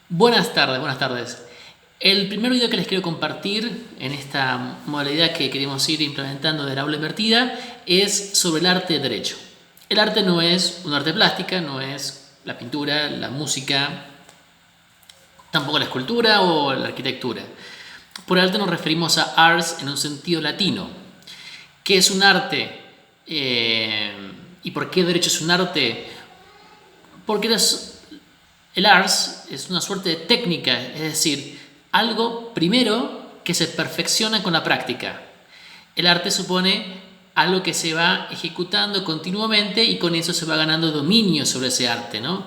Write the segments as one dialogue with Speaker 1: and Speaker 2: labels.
Speaker 1: Buenas tardes, buenas tardes. El primer video que les quiero compartir en esta modalidad que queremos ir implementando del aula invertida es sobre el arte de derecho. El arte no es un arte plástica, no es la pintura, la música, tampoco la escultura o la arquitectura. Por arte nos referimos a arts en un sentido latino. ¿Qué es un arte? ¿Y por qué derecho es un arte? Porque el arts es una suerte de técnica, es decir, algo primero que se perfecciona con la práctica. El arte supone algo que se va ejecutando continuamente y con eso se va ganando dominio sobre ese arte, ¿no?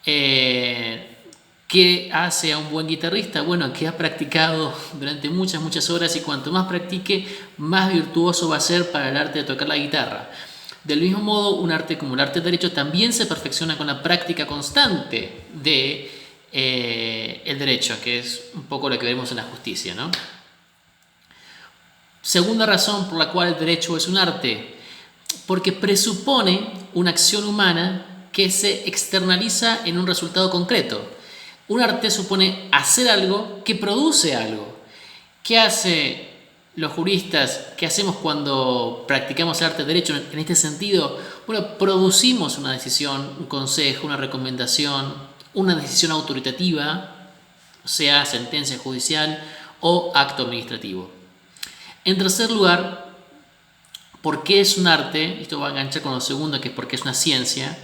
Speaker 1: ¿Qué hace a un buen guitarrista? Bueno, que ha practicado durante muchas horas y cuanto más practique, más virtuoso va a ser para el arte de tocar la guitarra. Del mismo modo, un arte como el arte de derecho también se perfecciona con la práctica constante de el derecho, que es un poco lo que vemos en la justicia, ¿no? Segunda razón por la cual el derecho es un arte, porque presupone una acción humana que se externaliza en un resultado concreto. Un arte supone hacer algo que produce algo. ¿Qué hace los juristas? ¿Qué hacemos cuando practicamos el arte de derecho en este sentido? Bueno, producimos una decisión, un consejo, una recomendación, una decisión autoritativa, sea sentencia judicial o acto administrativo. En tercer lugar, ¿por qué es un arte? Esto va a enganchar con lo segundo, que es porque es una ciencia.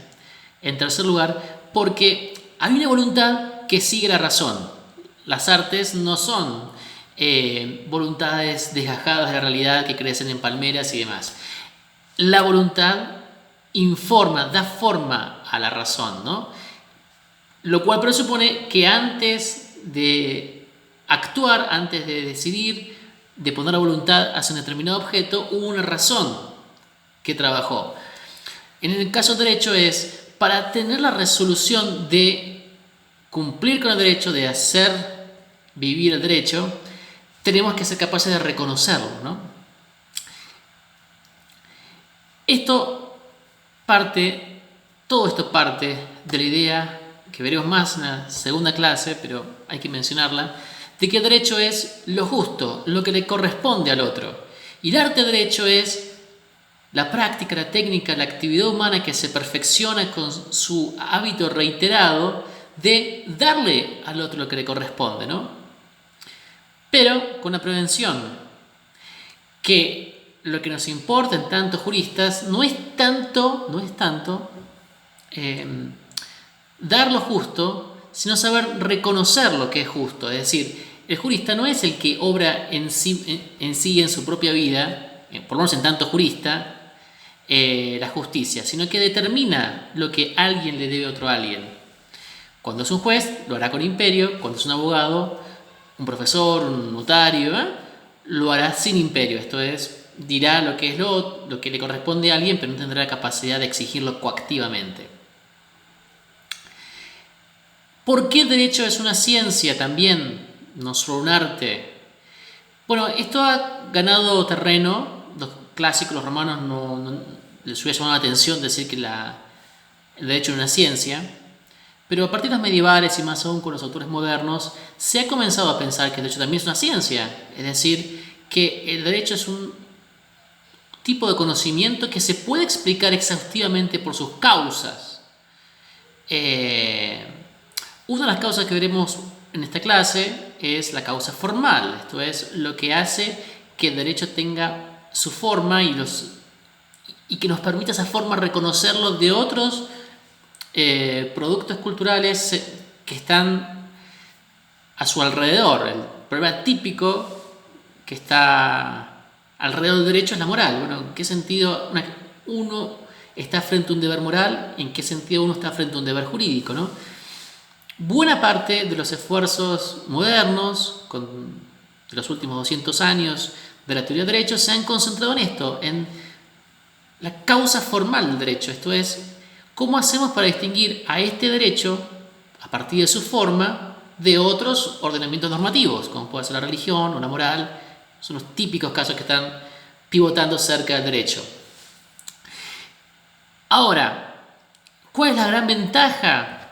Speaker 1: En tercer lugar, porque hay una voluntad que sigue la razón. Las artes no son voluntades desgajadas de la realidad que crecen en palmeras y demás. La voluntad informa, da forma a la razón, ¿no? Lo cual presupone que antes de actuar, antes de decidir, de poner la voluntad hacia un determinado objeto, hubo una razón que trabajó. En el caso de derecho es para tener la resolución de cumplir con el derecho, de hacer vivir el derecho, tenemos que ser capaces de reconocerlo, ¿no? Todo esto parte de la idea que veremos más en la segunda clase, pero hay que mencionarla, de que el derecho es lo justo, lo que le corresponde al otro. Y el arte de derecho es la práctica, la técnica, la actividad humana que se perfecciona con su hábito reiterado de darle al otro lo que le corresponde, ¿no? Pero con la prevención, que lo que nos importa en tanto juristas no es tanto dar lo justo, sino saber reconocer lo que es justo. Es decir, el jurista no es el que obra en sí en su propia vida, por lo menos en tanto jurista, la justicia, sino que determina lo que alguien le debe a otro alguien. Cuando es un juez, lo hará con imperio. Cuando es un abogado, un profesor, un notario, lo hará sin imperio. Esto es, dirá lo que es lo que le corresponde a alguien, pero no tendrá la capacidad de exigirlo coactivamente. ¿Por qué el derecho es una ciencia también, no solo un arte? Bueno, esto ha ganado terreno. Los clásicos, los romanos, no les hubiera llamado la atención decir que el derecho era una ciencia. Pero a partir de los medievales y más aún con los autores modernos, se ha comenzado a pensar que el derecho también es una ciencia. Es decir, que el derecho es un tipo de conocimiento que se puede explicar exhaustivamente por sus causas. Una de las causas que veremos en esta clase es la causa formal. Esto es lo que hace que el derecho tenga su forma y que nos permita esa forma reconocerlo de otros productos culturales que están a su alrededor. El problema típico que está alrededor del derecho es la moral. Bueno, ¿en qué sentido uno está frente a un deber moral y en qué sentido uno está frente a un deber jurídico, ¿no? Buena parte de los esfuerzos modernos de los últimos 200 años de la teoría del derecho se han concentrado en esto, en la causa formal del derecho. Esto es, ¿cómo hacemos para distinguir a este derecho, a partir de su forma, de otros ordenamientos normativos, como puede ser la religión o la moral? Son los típicos casos que están pivotando cerca del derecho. Ahora, ¿cuál es la gran ventaja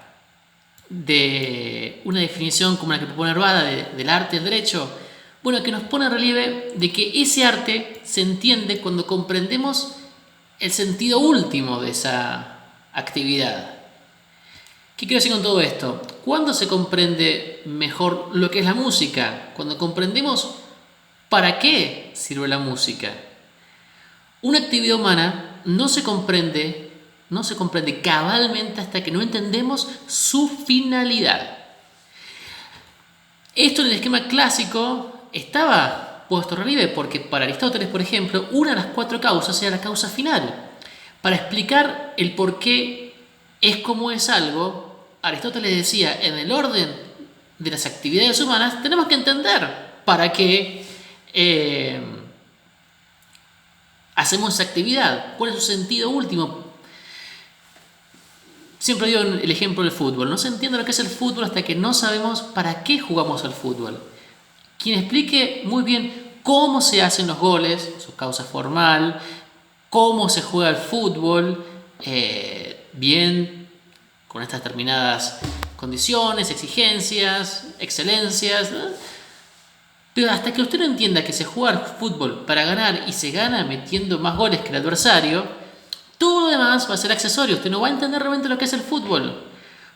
Speaker 1: de una definición como la que propone Arbada del arte del derecho, bueno, que nos pone en relieve de que ese arte se entiende cuando comprendemos el sentido último de esa actividad. ¿Qué quiero decir con todo esto? ¿Cuándo se comprende mejor lo que es la música? Cuando comprendemos para qué sirve la música. Una actividad humana no se comprende cabalmente hasta que no entendemos su finalidad. Esto en el esquema clásico estaba puesto en relieve porque para Aristóteles, por ejemplo, una de las 4 causas era la causa final. Para explicar el por qué es como es algo, Aristóteles decía, en el orden de las actividades humanas tenemos que entender para qué hacemos esa actividad, cuál es su sentido último. Siempre digo el ejemplo del fútbol. No se entiende lo que es el fútbol hasta que no sabemos para qué jugamos al fútbol. Quien explique muy bien cómo se hacen los goles, su causa formal, cómo se juega el fútbol, bien, con estas determinadas condiciones, exigencias, excelencias, ¿no? Pero hasta que usted no entienda que se juega al fútbol para ganar y se gana metiendo más goles que el adversario, todo lo demás va a ser accesorio. Usted no va a entender realmente lo que es el fútbol.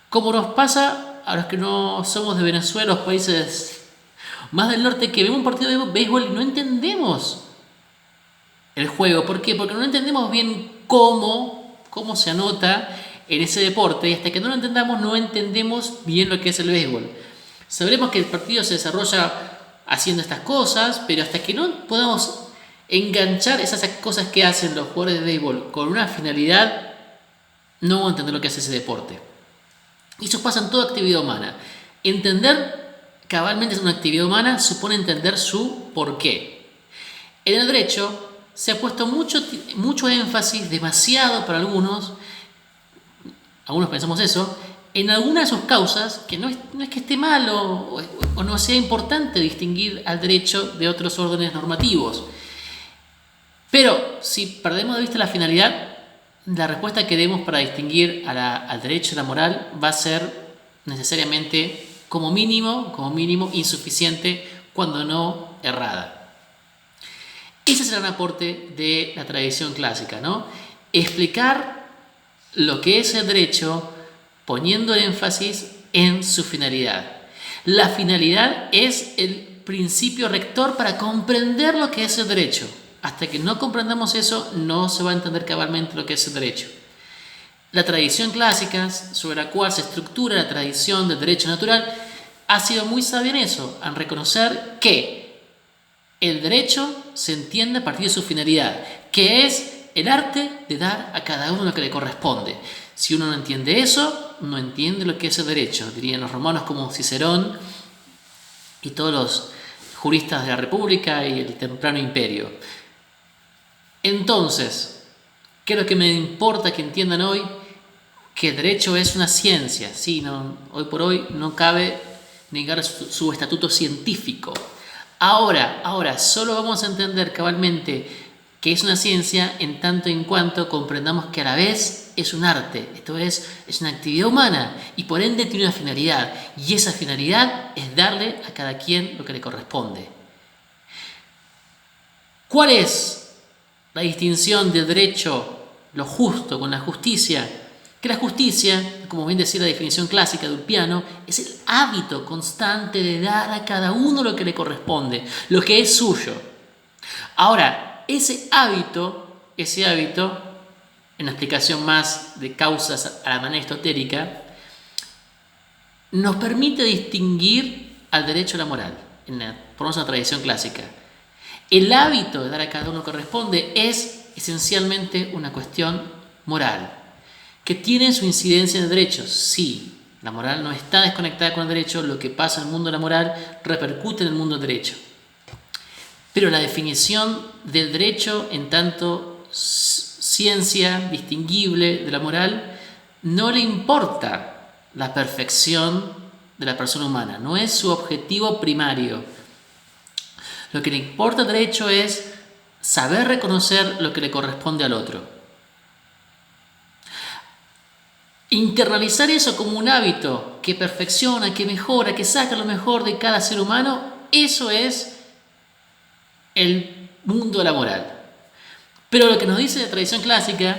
Speaker 1: Como nos pasa a los que no somos de Venezuela, los países más del norte, que vemos un partido de béisbol y no entendemos el juego. ¿Por qué? Porque no entendemos bien cómo se anota en ese deporte, y hasta que no lo entendamos no entendemos bien lo que es el béisbol. Sabremos que el partido se desarrolla haciendo estas cosas, pero hasta que no podamos enganchar esas cosas que hacen los jugadores de béisbol con una finalidad, no vamos a entender lo que hace ese deporte. Y eso pasa en toda actividad humana. Entender cabalmente una actividad humana supone entender su porqué. En el derecho se ha puesto mucho énfasis, demasiado para algunos pensamos eso, en alguna de sus causas, que no es que esté mal o no sea importante distinguir al derecho de otros órdenes normativos. Pero si perdemos de vista la finalidad, la respuesta que demos para distinguir al derecho y la moral va a ser necesariamente como mínimo insuficiente, cuando no errada. Ese será un aporte de la tradición clásica, ¿no? Explicar lo que es el derecho poniendo el énfasis en su finalidad. La finalidad es el principio rector para comprender lo que es el derecho. Hasta que no comprendamos eso, no se va a entender cabalmente lo que es el derecho. La tradición clásica, sobre la cual se estructura la tradición del derecho natural, ha sido muy sabia en eso, en reconocer que el derecho se entiende a partir de su finalidad, que es el arte de dar a cada uno lo que le corresponde. Si uno no entiende eso, no entiende lo que es el derecho, dirían los romanos como Cicerón y todos los juristas de la República y el temprano imperio. Entonces, ¿qué es lo que me importa que entiendan hoy? Que el derecho es una ciencia. Sí, hoy por hoy no cabe negar su estatuto científico. Ahora, solo vamos a entender cabalmente que es una ciencia en tanto en cuanto comprendamos que a la vez es un arte, esto es una actividad humana y por ende tiene una finalidad, y esa finalidad es darle a cada quien lo que le corresponde. ¿Cuál es la distinción del derecho, lo justo, con la justicia? Que la justicia, como bien decía la definición clásica de Ulpiano, es el hábito constante de dar a cada uno lo que le corresponde, lo que es suyo. Ahora, ese hábito, en una explicación más de causas a la manera esotérica, nos permite distinguir al derecho y la moral, por una tradición clásica. El hábito de dar a cada uno lo que corresponde es esencialmente una cuestión moral, que tiene su incidencia en el derecho. Sí, la moral no está desconectada con el derecho, lo que pasa en el mundo de la moral repercute en el mundo del derecho. Pero la definición del derecho en tanto ciencia distinguible de la moral no le importa la perfección de la persona humana, no es su objetivo primario. Lo que le importa al derecho es saber reconocer lo que le corresponde al otro. Internalizar eso como un hábito que perfecciona, que mejora, que saca lo mejor de cada ser humano, eso es el mundo de la moral. Pero lo que nos dice la tradición clásica,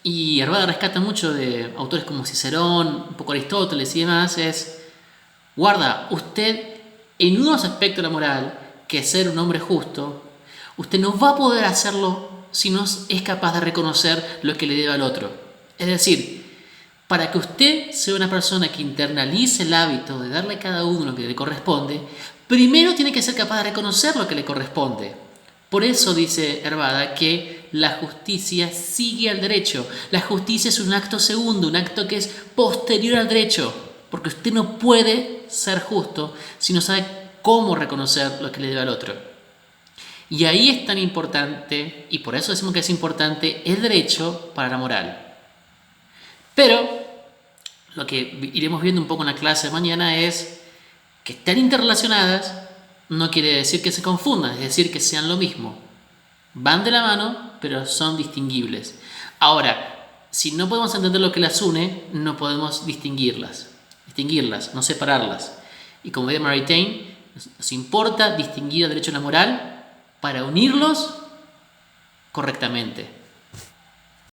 Speaker 1: y Hervada rescata mucho de autores como Cicerón, un poco Aristóteles y demás, es: guarda, usted en unos aspectos de la moral, que es ser un hombre justo, usted no va a poder hacerlo si no es capaz de reconocer lo que le debe al otro. Es decir, para que usted sea una persona que internalice el hábito de darle a cada uno lo que le corresponde, primero tiene que ser capaz de reconocer lo que le corresponde. Por eso dice Hervada que la justicia sigue al derecho. La justicia es un acto segundo, un acto que es posterior al derecho, porque usted no puede ser justo si no sabe cómo reconocer lo que le debe al otro. Y ahí es tan importante, y por eso decimos que es importante, el derecho para la moral. Pero lo que iremos viendo un poco en la clase de mañana es que están interrelacionadas no quiere decir que se confundan, es decir, que sean lo mismo. Van de la mano, pero son distinguibles. Ahora, si no podemos entender lo que las une, no podemos distinguirlas, no separarlas. Y como dice Maritain, nos importa distinguir el derecho y la moral para unirlos correctamente.